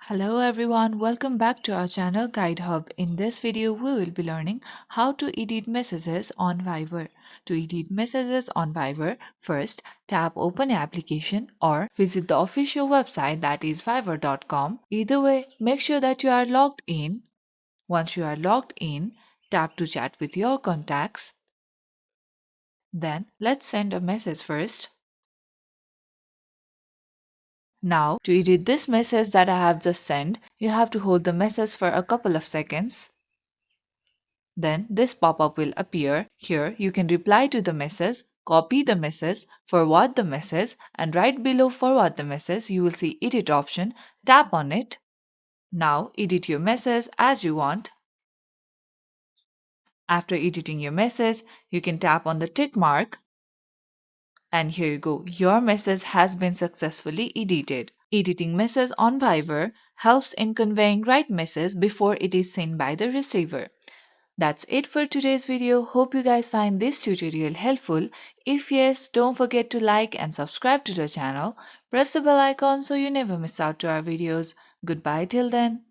Hello everyone, welcome back to our channel Guide Hub. In this video, we will be learning how to edit messages on Viber. To edit messages on Viber, first tap Open Application or visit the official website, that is viber.com. Either way, make sure that you are logged in. Once you are logged in, tap to chat with your contacts. Then let's send a message first. Now, to edit this message that I have just sent, you have to hold the message for a couple of seconds. Then this pop-up will appear. Here you can reply to the message, copy the message, forward the message, and right below forward the message you will see edit option. Tap on it. Now edit your message as you want. After editing your message, you can tap on the tick mark. And here you go, your message has been successfully edited. Editing message on Viber helps in conveying right message before it is seen by the receiver. That's it for today's video. Hope you guys find this tutorial helpful. If yes, don't forget to like and subscribe to the channel. Press the bell icon so you never miss out to our videos. Goodbye till then.